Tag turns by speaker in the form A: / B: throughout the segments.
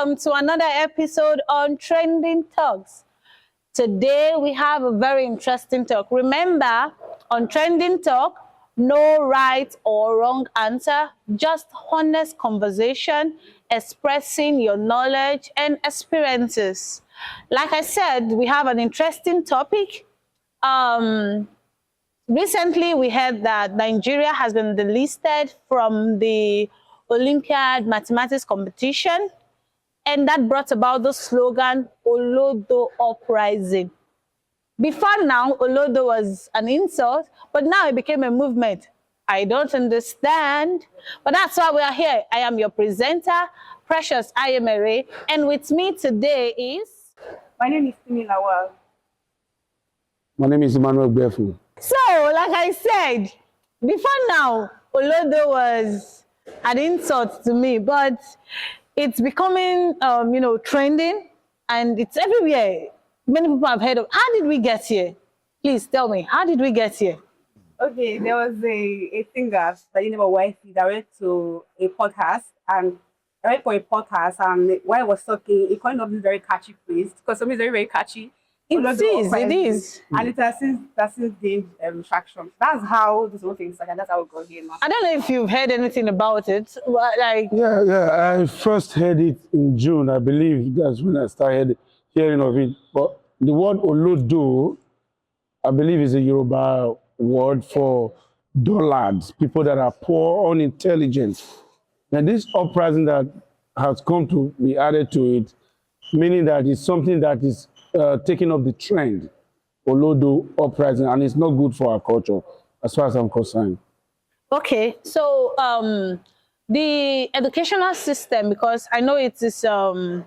A: welcome to another episode on Trending Talks. Today we have a very interesting talk. Remember, on Trending Talk, no right or wrong answer, just honest conversation, expressing your knowledge and experiences. Like I said, we have an interesting topic. Recently, we heard that Nigeria has been delisted from the Olympiad mathematics competition, and that brought about the slogan, Olodo Uprising. Before now, Olodo was an insult, but now it became a movement. I don't understand, but that's why we are here. I am your presenter, Precious Ayemere, and with me today is...
B: My name is Timi Lawal.
C: My name is Emmanuel Befu.
A: So, like I said, before now, Olodo was an insult to me, but it's becoming, trending, and it's everywhere. Many people have heard of. How did we get here? Please tell me, how did we get here?
B: Okay, there was a singer by the name of Wifey that went to a podcast, and I went for a podcast, and while I was talking, it coined up this very catchy phrase, because something is very, very catchy.
A: It is.
B: And it has since gained traction. That's how this whole thing started. That's how we got here now.
A: I don't know if you've heard anything about it. Like,
C: Yeah. I first heard it in June. I believe that's when I started hearing of it. But the word Olodo, I believe, is a Yoruba word for dullards, people that are poor, unintelligent. And this uprising that has come to be added to it, meaning that it's something that is taking up the trend, Olodo Uprising, and it's not good for our culture, as far as I'm concerned.
A: Okay, so the educational system, because I know it is a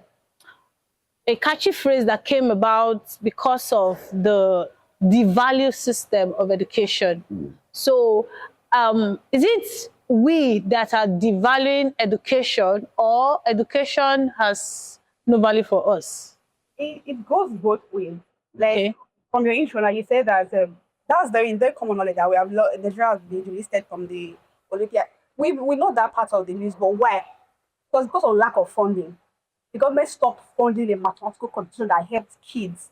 A: catchy phrase that came about because of the value system of education. So is it we that are devaluing education, or education has no value for us?
B: It goes both ways. Like, from your intro, like you said that that's very common knowledge that we have. Nigeria has been delisted from the Olympiad. We know that part of the news, but why? Because of lack of funding. The government stopped funding a mathematical competition that helped kids.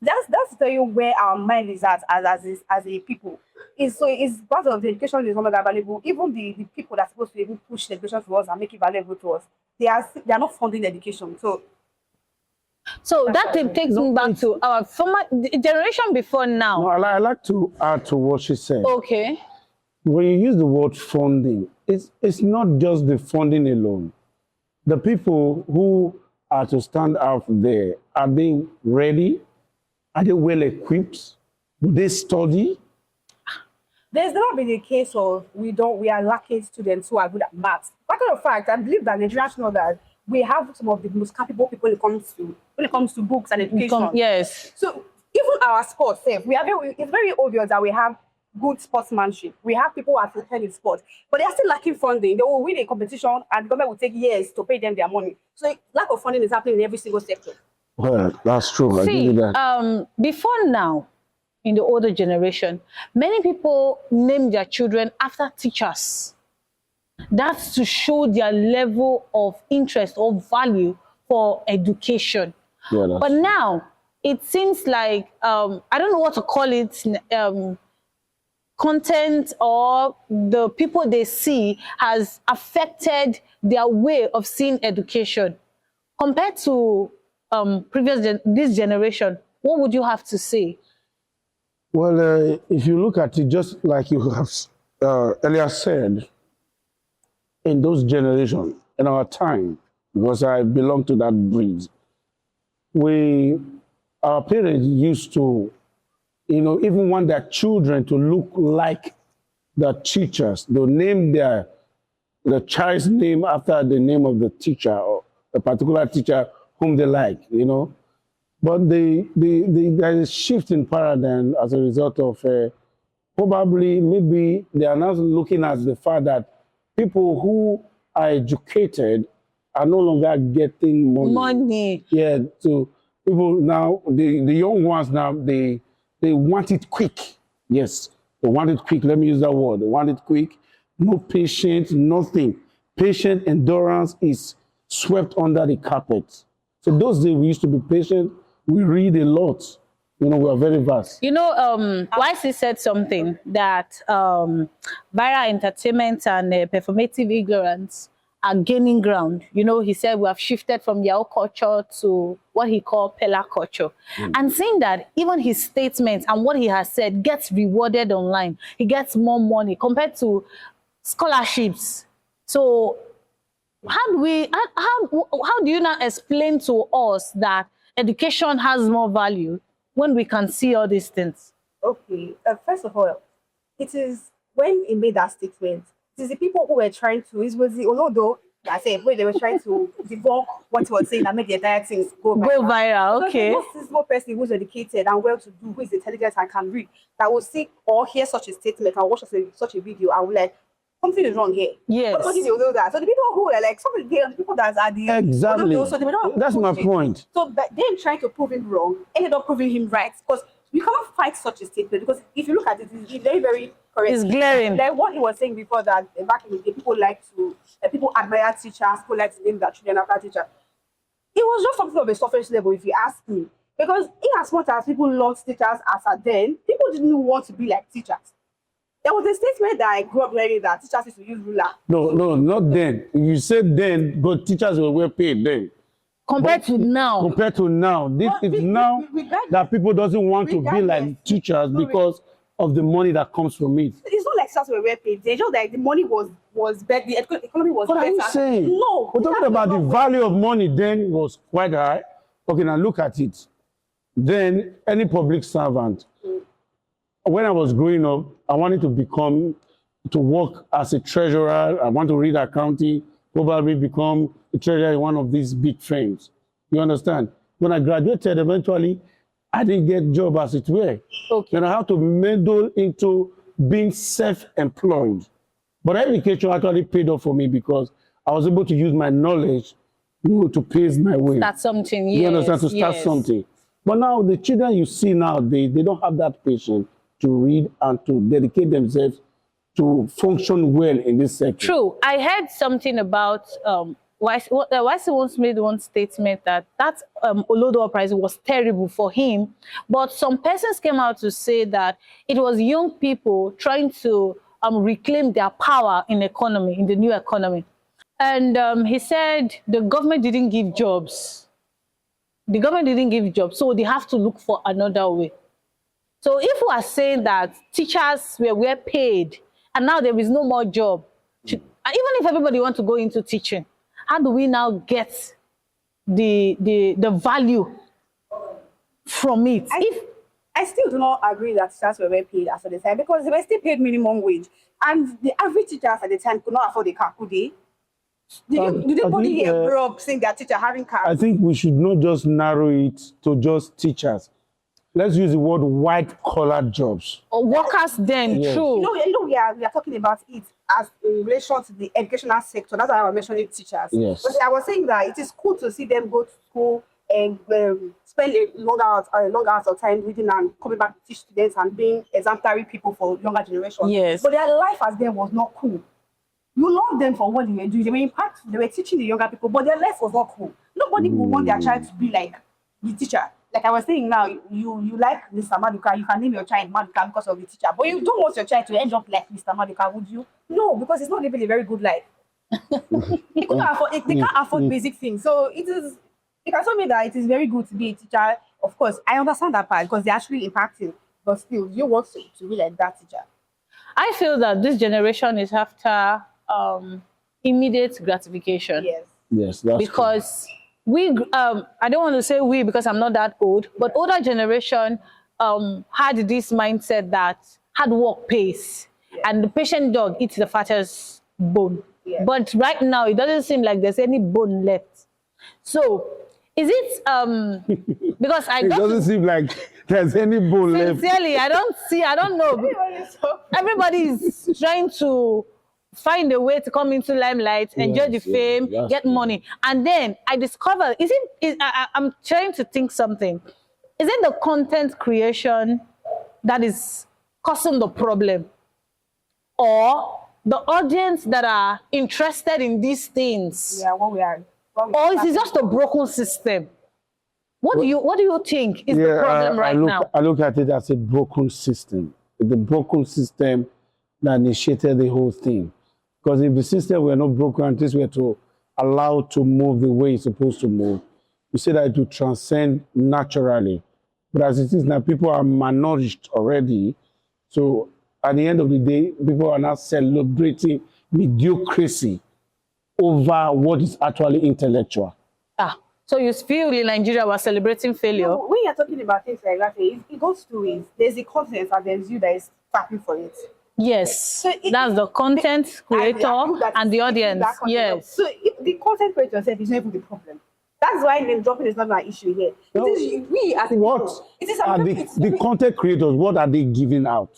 B: That's tell you where our mind is at as a people. It's part of the education is no longer valuable. Even the people that are supposed to even push the education to us and make it valuable to us, they are not funding education.
A: So that takes me back to our former generation before now.
C: No, I like to add to what she said.
A: Okay.
C: When you use the word funding, it's not just the funding alone. The people who are to stand out there, are they ready? Are they well equipped? Do they study?
B: There's never been a case of we are lacking students who are good at maths. Matter of fact, I believe that Nigerians know that we have some of the most capable people when it comes to books and education.
A: Yes.
B: So even our sports, it's very obvious that we have good sportsmanship. We have people who are prepared in sports, but they are still lacking funding. They will win a competition, and the government will take years to pay them their money. So lack of funding is happening in every single sector.
C: Well, that's true. I give you that.
A: Before now, in the older generation, many people name their children after teachers. That's to show their level of interest or value for education.
C: Yeah,
A: but now, it seems like, I don't know what to call it, content or the people they see has affected their way of seeing education. Compared to this generation, what would you have to say?
C: Well, if you look at it, just like you have earlier said, in those generations, in our time, because I belong to that breed, our parents used to, even want their children to look like the teachers. They'll name the child's name after the name of the teacher or a particular teacher whom they like, But there is a shift in paradigm as a result of maybe they are now looking at the fact that people who are educated are no longer getting money. Yeah, so people now, the young ones now, they want it quick. Yes, they want it quick. Let me use that word. They want it quick. No patience, nothing. Patient endurance is swept under the carpet. So those days we used to be patient. We read a lot. You know, we are very vast.
A: You know, YC said something that viral entertainment and performative ignorance are gaining ground. You know, he said we have shifted from Yao culture to what he called Pella culture. And saying that even his statements and what he has said gets rewarded online. He gets more money compared to scholarships. So how do you now explain to us that education has more value when we can see all these things?
B: Okay, first of all, it is when he made that statement, it is the people who were trying to, it was the Olodo that said, when they were trying to debunk what he was saying and make the entire things go
A: viral.
B: Because
A: Okay.
B: most this small person who's educated and well to do, who is intelligent and can read, that will see or hear such a statement and watch such a video and will like, something is wrong here.
A: Yes.
B: What did you do that? So the people who are like, some of the people that are the
C: Exactly.
B: Olodo, so they were not
C: That's my
B: push it.
C: point.
B: So that them trying to prove him wrong ended up proving him right because you cannot fight such a statement because if you look at it, it's very, very correct.
A: It's glaring.
B: Like what he was saying before that back in the day, people like to, people admire teachers, people like to name their children after teachers. It was just something of a surface level, if you ask me. Because in as much as people loved teachers as at then, people didn't want to be like teachers. There was a statement that I grew up learning that teachers used to use ruler.
C: No, not then. You said then, but teachers were well paid then.
A: Compared to now.
C: Compared to now, this
B: But
C: is now that people doesn't want to be like
B: regardless,
C: teachers because of the money that comes from it.
B: It's not like teachers were well paid. They just like the money was better, the economy was
C: What
B: better.
C: are you saying?
B: No.
C: We're talking
B: teachers
C: about
B: were
C: the
B: not
C: value of money then was quite high. Okay, now look at it. Then any public servant, when I was growing up, I wanted to work as a treasurer. I want to read accounting, probably become a treasurer in one of these big firms. You understand? When I graduated, eventually, I didn't get a job as it were.
A: Okay.
C: Then I had to meddle into being self-employed. But education actually paid off for me because I was able to use my knowledge, to pave my way.
A: That's something, yes.
C: You understand? To start
A: yes.
C: something. But now the children you see now, they don't have that patience to read and to dedicate themselves to function well in this sector.
A: True. I heard something about YC once made one statement that Olodo Uprising was terrible for him, but some persons came out to say that it was young people trying to reclaim their power in economy, in the new economy. And he said the government didn't give jobs. The government didn't give jobs, so they have to look for another way. So if we are saying that teachers were paid and now there is no more job, even if everybody wants to go into teaching, how do we now get the value from it?
B: I still do not agree that teachers were well paid as at the time because they were still paid minimum wage. And the average teachers at the time could not afford a car, could they? Did anybody here grow up seeing their teacher having cars?
C: I think we should not just narrow it to just teachers. Let's use the word white-collar jobs.
A: Or workers then,
C: Yes.
A: true.
B: You know, we are talking about it as in relation to the educational sector. That's why I was mentioning teachers.
C: Yes.
B: But I was saying that it is cool to see them go to school and spend a long hours of time reading and coming back to teach students and being exemplary people for younger generations.
A: Yes.
B: But their life as them was not cool. You love them for what they were doing. They were impactful. They were teaching the younger people, but their life was not cool. Nobody would want their child to be like the teacher. Like I was saying now, you like Mr. Maduka, you can name your child Maduka because of the teacher, but you don't want your child to end up like Mr. Maduka, would you? No, because it's not living a very good life. They can't afford basic things. So it can tell me that it is very good to be a teacher. Of course, I understand that part because they're actually impacting, but still, you want to be like that teacher.
A: I feel that this generation is after immediate gratification.
B: Yes.
C: Yes, that's
A: Because we, I don't want to say we because I'm not that old, but older generation had this mindset that hard work pays and the patient dog eats the fattest bone.
B: Yeah.
A: But right now, it doesn't seem like there's any bone left. So, is it, because I
C: It doesn't seem like there's any bone left.
A: sincerely, I don't know. Everybody is trying to find a way to come into limelight, enjoy the fame,
C: that's
A: get
C: true.
A: money. And then I discovered, I'm trying to think something. Is it the content creation that is causing the problem? Or the audience that are interested in these things?
B: Yeah, what
A: Or is it just a broken system? What do you think is the problem right now?
C: I look at it as a broken system. The broken system that initiated the whole thing. Because if the system were not broken and things were to allow to move the way it's supposed to move, you say that it will transcend naturally. But as it is now, people are malnourished already. So at the end of the day, people are now celebrating mediocrity over what is actually intellectual.
A: So you feel in Nigeria we're celebrating failure?
B: No, when you're talking about things like that, it goes two ways. There's the content and there's you that is tapping for it.
A: Yes, so that's the content creator and the audience. Yes.
B: So if the content creator itself is not even the problem. That's why name dropping is not an issue here.
C: No.
B: It is we as
C: the content creators, what are they giving out?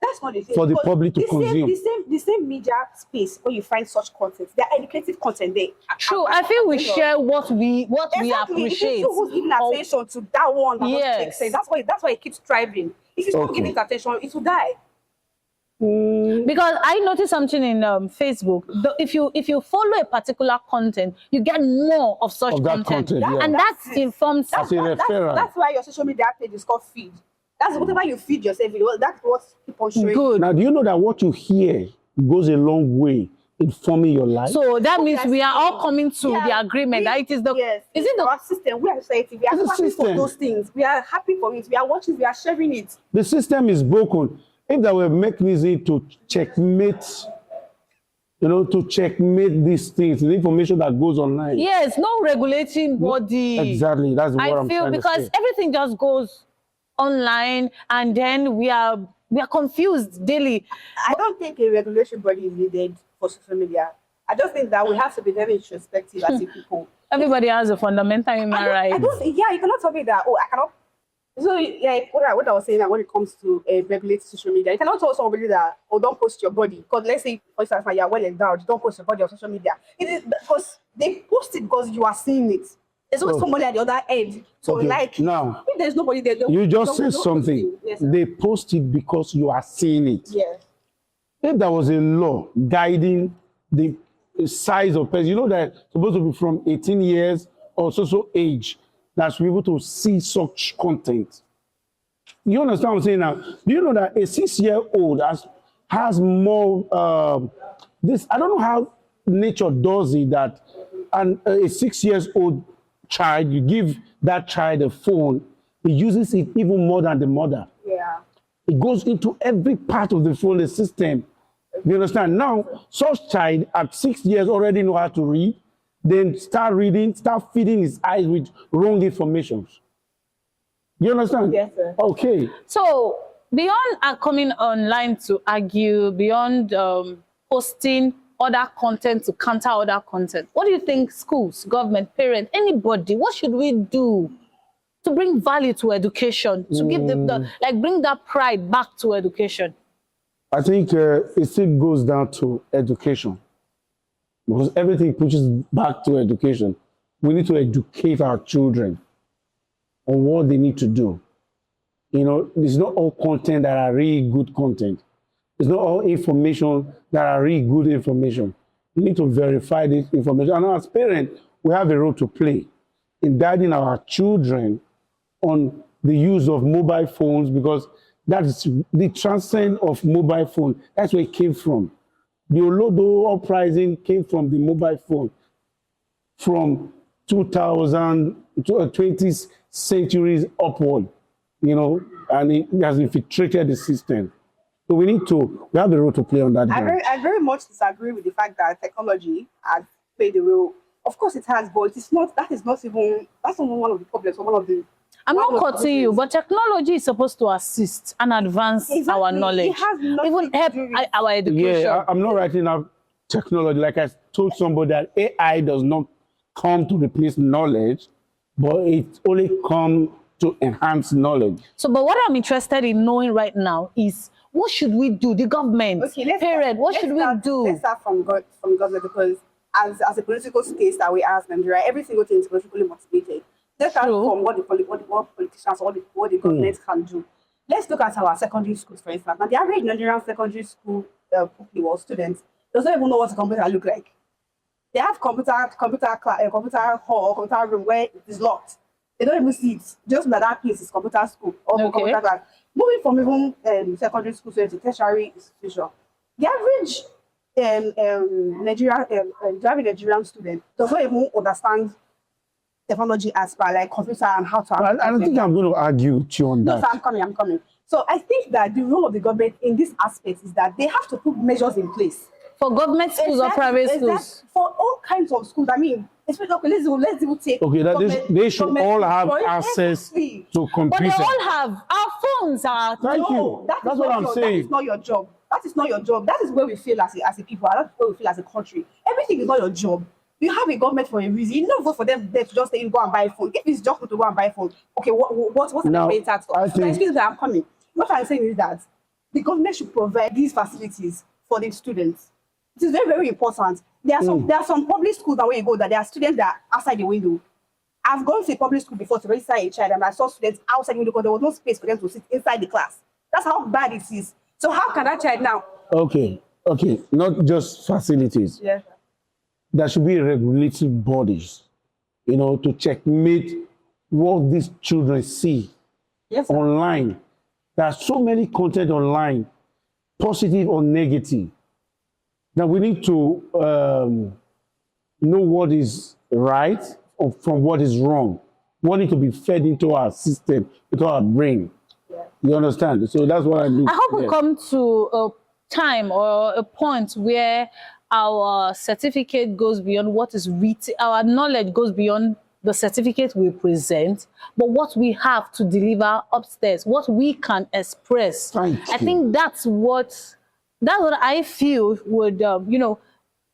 B: That's what they say.
C: For the public to consume.
B: The same media space where you find such content. They're educative content there.
A: True. I feel we share what we appreciate.
B: If who's giving attention to that one,
A: yes.
B: That's why it keeps thriving. If you stop giving it attention, it will die.
A: Because I noticed something in Facebook. If you follow a particular content, you get more of such content. And that informs.
B: That's why your social media page is called feed. That's whatever you feed yourself. That's what people showing.
A: Good.
C: Now, do you know that what you hear goes a long way in forming your life?
A: So that means we are all coming to the agreement that it is the.
B: Yes.
A: Is it
B: our system? We are society. We are happy for those things. We are happy for it. We are watching. We are sharing it.
C: The system is broken. If there were mechanisms to checkmate, to checkmate these things, the information that goes online.
A: Yes, no regulating body.
C: Exactly, that's what I'm trying to say. I feel
A: because everything just goes online, and then we are confused daily.
B: I don't think a regulation body is needed for social media. I just think that we have to be very introspective as a people.
A: Everybody has a fundamental human right.
B: You cannot tell me that. Oh, I cannot. So yeah, what I was saying that when it comes to regulate social media, you cannot tell somebody that don't post your body, because let's say for instance you're well endowed, don't post your body on social media. It is because they post it because you are seeing it. There's always somebody at the other end. So now if there's nobody there,
C: you just said something. Yes, they post it because you are seeing it.
B: Yes.
C: If there was a law guiding the size of person, that supposed to be from 18 years or so age, that's able to see such content. You understand what I'm saying now? Do you know that a 6-year-old has more this? I don't know how nature does it, that and a 6-year-old child, you give that child a phone, he uses it even more than the mother.
B: Yeah.
C: It goes into every part of the phone, the system. You understand? Now, such child at 6 years already know how to read, then start feeding his eyes with wrong information. You understand?
B: Yes, sir.
C: Okay.
A: So, beyond coming online to argue, beyond posting other content to counter other content, what do you think schools, government, parents, anybody, what should we do to bring value to education, to give bring that pride back to education?
C: I think it still goes down to education, because everything pushes back to education. We need to educate our children on what they need to do. It's not all content that are really good content. It's not all information that are really good information. We need to verify this information. And as parents, we have a role to play in guiding our children on the use of mobile phones, because that is the transcend of mobile phone. That's where it came from. The Olodo Uprising came from the mobile phone from 2000 to 20th centuries upward, and it has infiltrated the system. So we have a role to play on that.
B: I very much disagree with the fact that technology has played a role. Of course it has, but that's not one of the problems, or one of the.
A: I'm not cutting you, but technology is supposed to assist and advance our knowledge, even help our education.
C: Yeah, I'm not writing up technology. Like I told somebody, that AI does not come to replace knowledge, but it only comes to enhance knowledge.
A: So, but what I'm interested in knowing right now is, what should we do? The government, parents, what should we do?
B: Let's start from government, because as a political state that we are as Nigeria, every single thing is politically motivated. Let's start from what politicians or what the government can do. Let's look at our secondary schools, for instance. Now, the average Nigerian secondary school students doesn't even know what a computer look like. They have computer hall, computer room where it is locked. They don't even see it. Just like that place is computer school or
A: Okay.
B: computer class. Moving from even secondary school to a tertiary institution, the average Nigerian student does not even understand technology as per like computer and how to.
C: I don't think I'm going to argue with you on
B: No,
C: that.
B: sir, I'm coming. So I think that the role of the government in this aspect is that they have to put measures in place.
A: For government schools or private schools?
B: For all kinds of schools. I mean, especially, okay, let's even take.
C: Okay, that they should all have
B: schools.
C: access
B: Exactly.
C: to
A: But
C: computers.
A: they all have. Our phones are.
C: Thank
B: No,
C: you.
B: that is
C: That's
B: not
C: what I'm saying.
B: That is not your job. That is not your job. That is where we feel as a people. That's where we feel as a country. Everything is not your job. You have a government for a reason. You don't vote for them there to just say you go and buy a phone. If it's just to go and buy a phone, okay, what's
C: Now,
B: the paying tax for?
C: I
B: So
C: think-
B: excuse me, I'm coming. What I'm saying is that the government should provide these facilities for the students. It is very, very important. There are some public schools that when you go that there are students that are outside the window. I've gone to a public school before to register a child and I saw students outside the window because there was no space for them to sit inside the class. That's how bad it is. So how can that child now?
C: Okay, not just facilities.
B: Yeah.
C: There should be regulatory bodies, to checkmate what these children see
B: Yes, sir.
C: online. There are so many content online, positive or negative, that we need to know what is right or from what is wrong. What needs to be fed into our system, into our brain.
B: Yeah.
C: You understand? So that's what I mean.
A: I hope we
C: Yes.
A: come to a time or a point where our certificate goes beyond what is written, our knowledge goes beyond the certificate we present, but what we have to deliver upstairs, what we can express.
C: Thank
A: I
C: you.
A: think that's what I feel would,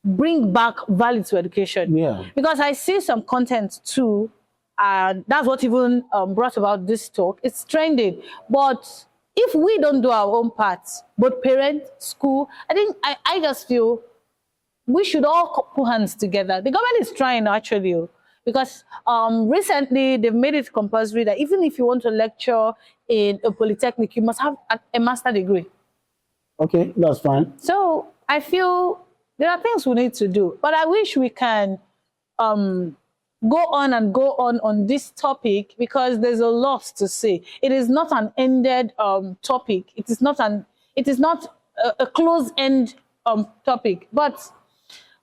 A: bring back value to education.
C: Yeah.
A: Because I see some content too, and that's what even brought about this talk. It's trending, but if we don't do our own parts, both parent, school, I just feel we should all put hands together. The government is trying actually, because recently they've made it compulsory that even if you want to lecture in a polytechnic, you must have a master's degree.
C: Okay, that's fine.
A: So I feel there are things we need to do, but I wish we can go on this topic because there's a lot to say. It is not an ended topic. It is not a close-end topic, but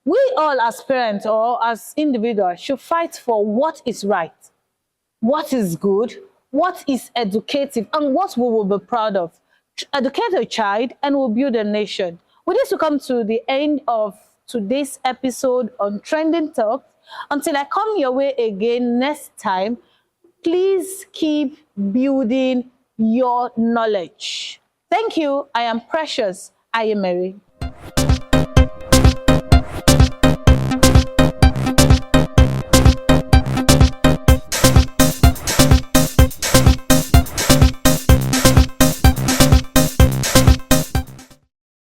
A: we all as parents or as individuals should fight for what is right, what is good, what is educative, and what we will be proud of. Educate a child and we'll build a nation. With this, we come to the end of today's episode on Trending Talks. Until I come your way again next time, please keep building your knowledge. Thank you. I am Precious. I am Mary.